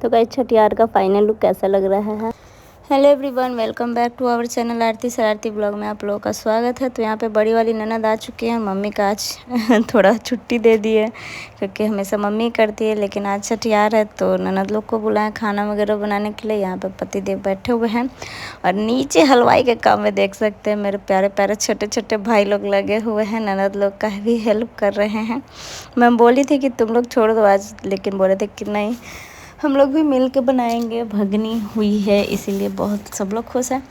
तो गाइस छठियार का final look कैसा लग रहा है। Hello everyone, welcome back to our channel Aarti शरारती ब्लॉग में आप लोगों का स्वागत है। तो यहाँ पे बड़ी वाली ननद आ चुकी है। मम्मी का आज थोड़ा छुट्टी दे दी है क्योंकि हमेशा मम्मी करती है, लेकिन आज छठियार है तो ननद लोग को बुलाएं खाना वगैरह बनाने के लिए। यहाँ पे पतिदेव बैठे हुए हैं और नीचे हलवाई के काम में देख सकते हैं मेरे प्यारे प्यारे छोटे छोटे भाई लोग लगे हुए हैं। ननद लोग का भी हेल्प कर रहे हैं। मैं बोली थी कि तुम लोग छोड़ दो आज, लेकिन बोले थे कि नहीं, हम लोग भी मिल के बनाएंगे। भगनी हुई है इसीलिए बहुत सब लोग खुश हैं।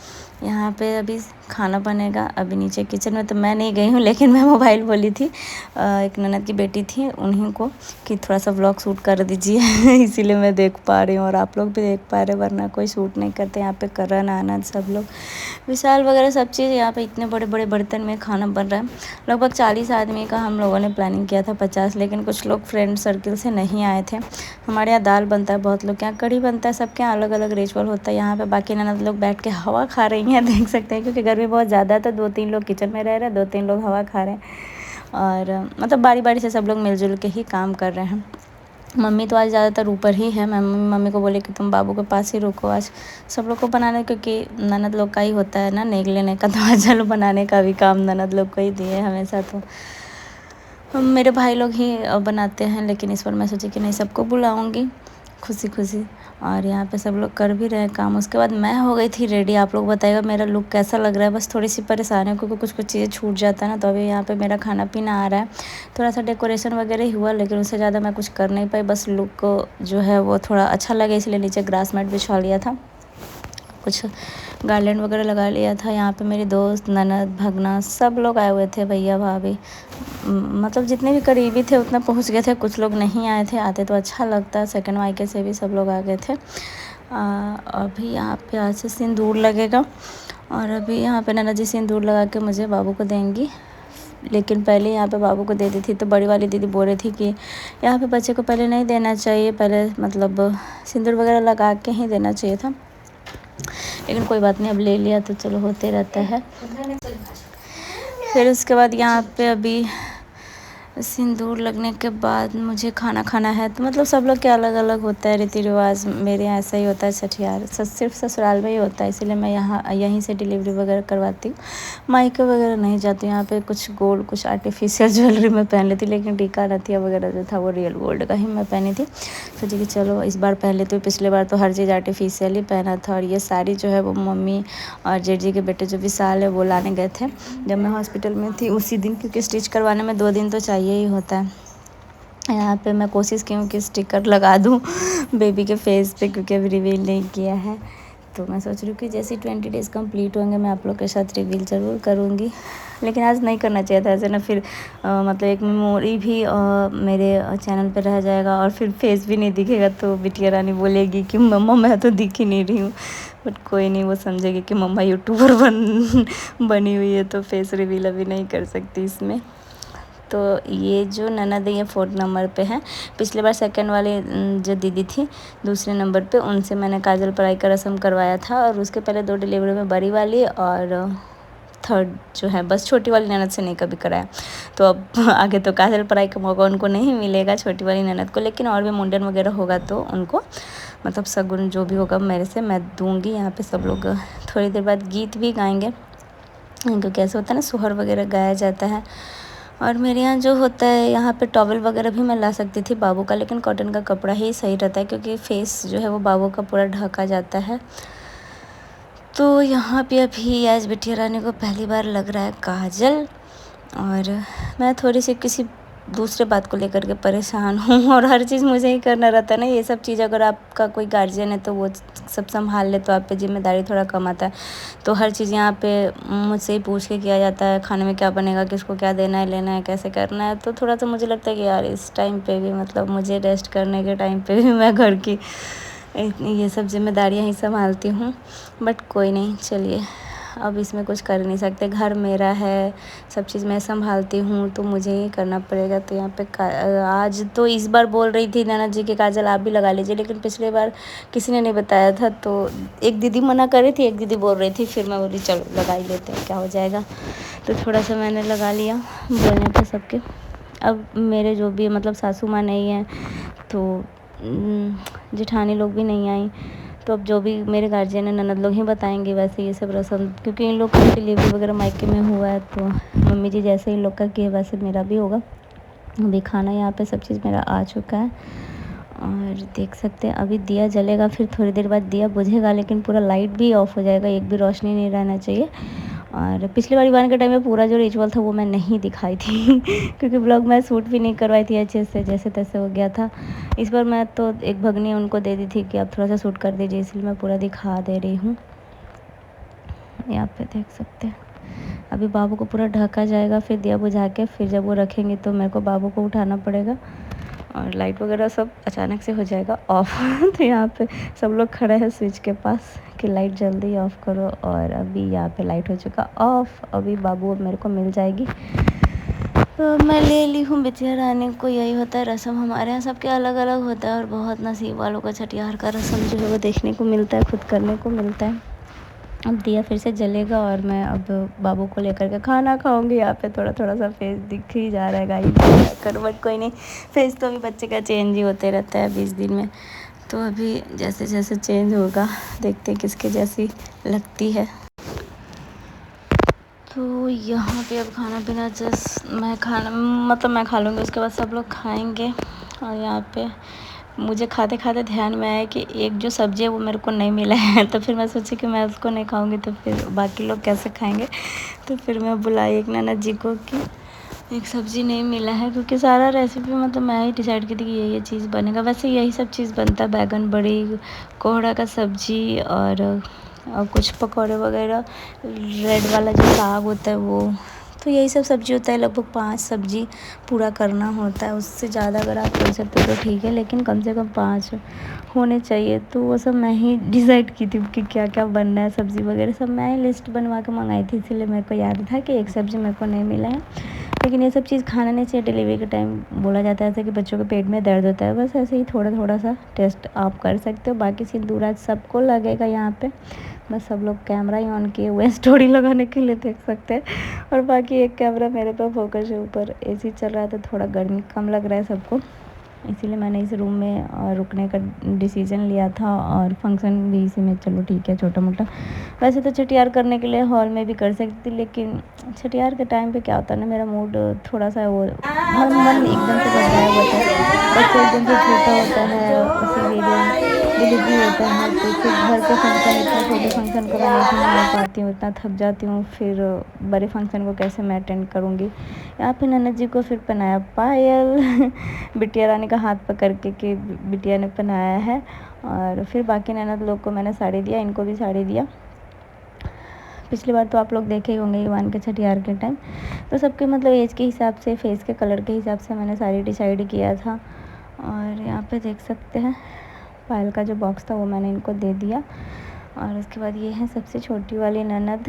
यहाँ पे अभी खाना बनेगा। अभी नीचे किचन में तो मैं नहीं गई हूँ, लेकिन मैं मोबाइल बोली थी एक ननद की बेटी थी उन्हीं को कि थोड़ा सा व्लॉग शूट कर दीजिए इसीलिए मैं देख पा रही हूँ और आप लोग भी देख पा रहे, वरना कोई शूट नहीं करते। यहाँ पे करण आनंद सब लोग, विशाल वगैरह सब चीज़। यहाँ पे इतने बड़े बड़े बर्तन में खाना बन रहा है। लगभग 40 आदमी का हम लोगों ने प्लानिंग किया था, 50, लेकिन कुछ लोग फ्रेंड सर्किल से नहीं आए थे। हमारे यहाँ दाल बनता है, बहुत लोग के यहाँ कढ़ी बनता है, सबके यहाँ अलग अलग रिचुअल होता है। यहाँ पे बाकी ननद लोग बैठ के हवा खा रही हैं, देख सकते हैं, क्योंकि गर्मी बहुत ज़्यादा है। तो 2-3 लोग किचन में रह रहे हैं, 2-3 लोग हवा खा रहे हैं और मतलब बारी बारी से सब लोग मिलजुल के ही काम कर रहे हैं। मम्मी तो आज ज़्यादातर ऊपर ही है। मैं मम्मी को बोली कि तुम बाबू के पास ही रुको आज सब लोग को बनाने, क्योंकि ननद लोग का ही होता है ना नेक लेने का, तो आज चलो बनाने का भी काम ननद लोग को ही दिए हमेशा। तो मेरे भाई लोग ही बनाते हैं, लेकिन इस बार मैं सोची कि नहीं, सबको बुलाऊंगी खुशी खुशी। और यहाँ पे सब लोग कर भी रहे हैं काम। उसके बाद मैं हो गई थी रेडी। आप लोग बताइएगा मेरा लुक कैसा लग रहा है। बस थोड़ी सी परेशानी है क्योंकि कुछ कुछ चीज़ें छूट जाता है ना। तो अभी यहाँ पे मेरा खाना पीना आ रहा है, थोड़ा सा डेकोरेशन वगैरह ही हुआ, लेकिन उससे ज़्यादा मैं कुछ कर नहीं पाई। बस लुक जो है वो थोड़ा अच्छा लगे इसलिए नीचे ग्रास मैट बिछा लिया था, कुछ गार्लैंड वगैरह लगा लिया था। यहाँ पे मेरी दोस्त, ननद, भगना सब लोग आए हुए थे, भैया भाभी, मतलब जितने भी करीबी थे उतना पहुँच गए थे। कुछ लोग नहीं आए थे, आते तो अच्छा लगता। सेकंड मायके से भी सब लोग आ गए थे। अभी यहाँ पे आज से सिंदूर लगेगा और अभी यहाँ पे ननद जी सिंदूर लगा के मुझे बाबू को देंगी, लेकिन पहले यहाँ पे बाबू को दे दी थी। तो बड़ी वाली दीदी बोल रही थी कि यहाँ पे बच्चे को पहले नहीं देना चाहिए, पहले मतलब सिंदूर वगैरह लगा के ही देना चाहिए था, लेकिन कोई बात नहीं, अब ले लिया तो चलो होते रहता है। फिर उसके बाद यहाँ पे अभी सिंदूर लगने के बाद मुझे खाना खाना है। तो मतलब सब लोग के अलग अलग होता है रीति रिवाज। मेरे यहाँ ऐसा ही होता है छठियार, सिर्फ ससुराल में ही होता है, इसीलिए मैं यहीं से डिलीवरी वगैरह करवाती हूँ। मायके वगैरह नहीं जाती हूँ। यहाँ पे कुछ गोल्ड, कुछ आर्टिफिशियल ज्वेलरी मैं पहन लेती, लेकिन टीका नथिया वगैरह जो था वो रियल गोल्ड का ही मैं पहनी थी। सोची कि चलो इस बार पहन लेती हूँ। पिछले बार तो हर चीज़ आर्टिफिशियल ही पहना था। और ये साड़ी जो है वो मम्मी और जेठ जी के बेटे जो विशाल है वो लाने गए थे जब मैं हॉस्पिटल में थी उसी दिन, क्योंकि स्टिच करवाने में 2 दिन तो चाहिए ही होता है। यहाँ पे मैं कोशिश की हूँ कि स्टिकर लगा दूँ बेबी के फेस पे, क्योंकि अभी रिवील नहीं किया है। तो मैं सोच रही हूँ कि जैसे 20 डेज़ कंप्लीट होंगे मैं आप लोग के साथ रिवील ज़रूर करूँगी, लेकिन आज नहीं करना चाहिए था ऐसे ना। फिर मतलब एक मेमोरी भी मेरे चैनल पे रह जाएगा और फिर फेस भी नहीं दिखेगा, तो बिटिया रानी बोलेगी कि मम्मा मैं तो दिख ही नहीं रही हूँ। बट कोई नहीं, वो समझेगी कि मम्मा यूट्यूबर बनी हुई है, तो फेस रिवील अभी नहीं कर सकती इसमें। तो ये जो ननद है ये 4 नंबर पे है। पिछले बार सेकंड वाली जो दीदी थी दूसरे नंबर पे, उनसे मैंने काजल पराई का रस्म करवाया था। और उसके पहले 2 डिलीवरी में बड़ी वाली और थर्ड जो है बस छोटी वाली ननद से नहीं कभी कराया। तो अब आगे तो काजल पराई का मौका उनको नहीं मिलेगा, छोटी वाली ननद को, लेकिन और भी मुंडन वगैरह होगा तो उनको मतलब सगुन जो भी होगा मेरे से मैं दूँगी। यहाँ पे सब लोग थोड़ी देर बाद गीत भी गाएंगे, क्योंकि ऐसा होता है ना सोहर वगैरह गाया जाता है। और मेरे यहाँ जो होता है, यहाँ पे टॉवल वगैरह भी मैं ला सकती थी बाबू का, लेकिन कॉटन का कपड़ा ही सही रहता है, क्योंकि फेस जो है वो बाबू का पूरा ढका जाता है। तो यहाँ पे अभी आज बिटिया रानी को पहली बार लग रहा है काजल, और मैं थोड़ी सी किसी दूसरे बात को लेकर के परेशान हूँ और हर चीज़ मुझे ही करना रहता है ना। ये सब चीज़ अगर आपका कोई गार्जियन है तो वो सब संभाल ले तो आप पे जिम्मेदारी थोड़ा कम आता है। तो हर चीज़ यहाँ पे मुझसे ही पूछ के किया जाता है, खाने में क्या बनेगा, किसको क्या देना है, लेना है, कैसे करना है। तो थोड़ा सा मुझे लगता है कि यार इस टाइम पे भी मतलब मुझे रेस्ट करने के टाइम पे भी मैं घर की ये सब जिम्मेदारियाँ ही संभालती हूँ। बट कोई नहीं, चलिए अब इसमें कुछ कर नहीं सकते, घर मेरा है, सब चीज़ मैं संभालती हूँ तो मुझे ही करना पड़ेगा। तो यहाँ पे आज तो इस बार बोल रही थी ननद जी की काजल आप भी लगा लीजिए, लेकिन पिछले बार किसी ने नहीं बताया था तो एक दीदी मना कर रही थी, एक दीदी बोल रही थी, फिर मैं बोली चलो लगा ही लेते हैं, क्या हो जाएगा। तो थोड़ा सा मैंने लगा लिया बोलने पर सबके। अब मेरे जो भी मतलब सासू माँ नहीं है तो जेठानी लोग भी नहीं आई, तो अब जो भी मेरे गार्जियन है ननद लोग ही बताएंगे वैसे ये सब रस्म, क्योंकि इन लोग का डिलीवरी वगैरह मायके में हुआ है, तो मम्मी जी जैसे इन लोग का किए वैसे मेरा भी होगा। अभी खाना यहाँ पे सब चीज़ मेरा आ चुका है और देख सकते हैं अभी दिया जलेगा, फिर थोड़ी देर बाद दिया बुझेगा, लेकिन पूरा लाइट भी ऑफ हो जाएगा, एक भी रोशनी नहीं रहना चाहिए। और पिछली बार ईवान के टाइम में पूरा जो रिचुअल था वो मैं नहीं दिखाई थी क्योंकि ब्लॉग मैं शूट भी नहीं करवाई थी अच्छे से, जैसे तैसे हो गया था। इस बार मैं तो एक भगनी उनको दे दी थी कि आप थोड़ा सा शूट कर दीजिए, इसलिए मैं पूरा दिखा दे रही हूँ। यहाँ पे देख सकते हैं अभी बाबू को पूरा ढका जाएगा, फिर दिया बुझा के फिर जब वो रखेंगे तो मेरे को बाबू को उठाना पड़ेगा और लाइट वगैरह सब अचानक से हो जाएगा ऑफ तो यहाँ पे सब लोग खड़े हैं स्विच के पास कि लाइट जल्दी ऑफ करो, और अभी यहाँ पे लाइट हो चुका ऑफ। अभी बाबू अब मेरे को मिल जाएगी तो मैं ले ली हूँ। बिटिया रानी को यही होता है रस्म, हमारे यहाँ सबके अलग अलग होता है और बहुत नसीब वालों को छठियार का रस्म जो है वो देखने को मिलता है, खुद करने को मिलता है। अब दिया फिर से जलेगा और मैं अब बाबू को लेकर के खाना खाऊंगी। यहाँ पे थोड़ा थोड़ा सा फेस दिख ही जा रहा है गाइस, करो बट कोई नहीं, फेस तो अभी बच्चे का चेंज ही होते रहता है 20 दिन में, तो अभी जैसे जैसे चेंज होगा देखते हैं किसके जैसी लगती है। तो यहाँ पे अब खाना पीना जस्ट मैं खा लूँगी, उसके बाद सब लोग खाएंगे। और यहाँ पे मुझे खाते खाते ध्यान में आया कि एक जो सब्ज़ी है वो मेरे को नहीं मिला है, तो फिर मैं सोची कि मैं उसको नहीं खाऊंगी तो फिर बाकी लोग कैसे खाएंगे। तो फिर मैं बुलाई एक ननद जी को कि एक सब्ज़ी नहीं मिला है, क्योंकि सारा रेसिपी मतलब मैं ही डिसाइड की थी कि ये चीज़ बनेगा। वैसे यही सब चीज़ बनता है, बैगन बड़ी, कोहड़ा का सब्ज़ी और कुछ पकौड़े वगैरह, रेड वाला जो साग होता है वो, तो यही सब सब्ज़ी होता है। लगभग 5 सब्ज़ी पूरा करना होता है, उससे ज़्यादा अगर आप कर सकते हो तो ठीक है, लेकिन कम से कम 5 होने चाहिए। तो वो सब मैं ही डिसाइड की थी कि क्या क्या बनना है, सब्ज़ी वगैरह सब मैं ही लिस्ट बनवा के मंगाई थी, इसीलिए मेरे को याद था कि एक सब्ज़ी मेरे को नहीं मिला है। लेकिन ये सब चीज़ खाना नहीं चाहिए, डिलीवरी के टाइम बोला जाता है ऐसे कि बच्चों के पेट में दर्द होता है, बस ऐसे ही थोड़ा थोड़ा सा टेस्ट आप कर सकते हो। बाकी सिंदूर सबको लगेगा यहाँ पे, बस सब लोग कैमरा ही ऑन किए हुए स्टोरी लगाने के लिए देख सकते हैं। और बाकी एक कैमरा मेरे पे फोकस है, ऊपर एसी चल रहा है तो थोड़ा गर्मी कम लग रहा है सबको, इसीलिए मैंने इस रूम में रुकने का डिसीज़न लिया था। और फंक्शन भी इसी में, चलो ठीक है छोटा मोटा। वैसे तो छठियार करने के लिए हॉल में भी कर सकती थी, लेकिन छठियार के टाइम पे क्या होता है ना, मेरा मूड थोड़ा सा वो मन एकदम से घबराया होता है, बच्चा एकदम से छोटा होता है, उसी डिलीवरी होता है, तो फिर घर के फंक्शन, इतना छोटे फंक्शन को मैं नहीं संभाल पाती हूँ, इतना थक जाती हूँ, फिर बड़े फंक्शन को कैसे मैं अटेंड करूँगी। यहाँ पे ननद जी को फिर पहनाया पायल बिटिया रानी का हाथ पकड़ के कि बिटिया ने पहनाया है, और फिर बाकी ननद लोग को मैंने साड़ी दिया, इनको भी साड़ी दिया। पिछली बार तो आप लोग देखे ही होंगे ईवान के छठियार के टाइम, तो सबके मतलब एज के हिसाब से, फेस के कलर के हिसाब से मैंने साड़ी डिसाइड किया था। और यहाँ पे देख सकते हैं पायल का जो बॉक्स था वो मैंने इनको दे दिया। और उसके बाद ये है सबसे छोटी वाली ननद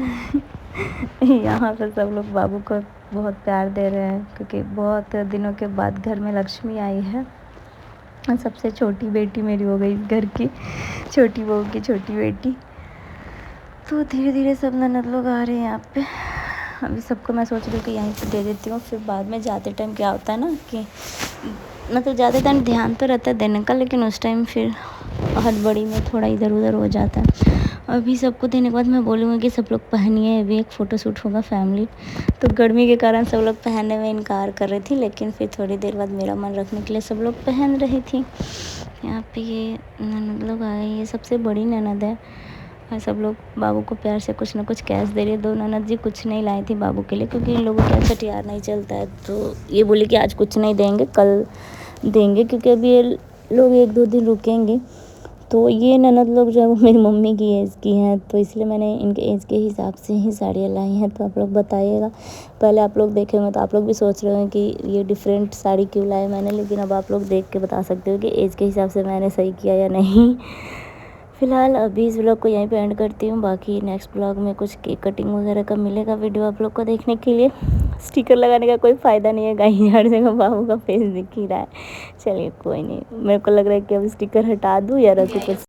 यहाँ पर सब लोग बाबू को बहुत प्यार दे रहे हैं, क्योंकि बहुत दिनों के बाद घर में लक्ष्मी आई है। और सबसे छोटी बेटी मेरी हो गई घर की, छोटी बहू की छोटी बेटी। तो धीरे धीरे सब ननद लोग आ रहे हैं यहाँ पे। अभी सबको मैं सोच रही हूँ कि यहीं पे दे देती हूँ, फिर बाद में जाते टाइम क्या होता है ना कि मतलब ज़्यादा टाइम ध्यान तो रहता है देने का, लेकिन उस टाइम फिर हड़बड़ी में थोड़ा इधर उधर हो जाता है। अभी सबको देने के बाद मैं बोलूँगी कि सब लोग पहनिए, अभी एक फ़ोटोशूट होगा फैमिली, तो गर्मी के कारण सब लोग पहनने में इनकार कर रही थी, लेकिन फिर थोड़ी देर बाद मेरा मन रखने के लिए सब लोग पहन रही थी। यहाँ पे ये ननद लोग आए, ये सबसे बड़ी ननद है, और सब लोग बाबू को प्यार से कुछ ना कुछ कैश दे रहे। 2 ननद जी कुछ नहीं लाई थी बाबू के लिए, क्योंकि इन लोगों का छठियार नहीं चलता है, तो ये बोले कि आज कुछ नहीं देंगे, कल देंगे, क्योंकि अभी ये लोग 1-2 दिन रुकेंगे। तो ये ननद लोग जो है वो मेरी मम्मी की एज की हैं, तो इसलिए मैंने इनके एज के हिसाब से ही साड़ियाँ लाई हैं। तो आप लोग बताइएगा, पहले आप लोग देखे होंगे तो आप लोग भी सोच रहे हो कि ये डिफरेंट साड़ी क्यों लाई मैंने, लेकिन अब आप लोग देख के बता सकते हो कि एज के हिसाब से मैंने सही किया या नहीं। फ़िलहाल अभी इस ब्लॉग को यहीं पे एंड करती हूँ। बाकी नेक्स्ट ब्लॉग में कुछ केक कटिंग वगैरह का मिलेगा वीडियो आप लोग को देखने के लिए। स्टिकर लगाने का कोई फ़ायदा नहीं है, कहीं हर जगह बाबू का फेस दिख ही रहा है। चलिए कोई नहीं, मेरे को लग रहा है कि अब स्टिकर हटा दूँ या रखूँ कुछ।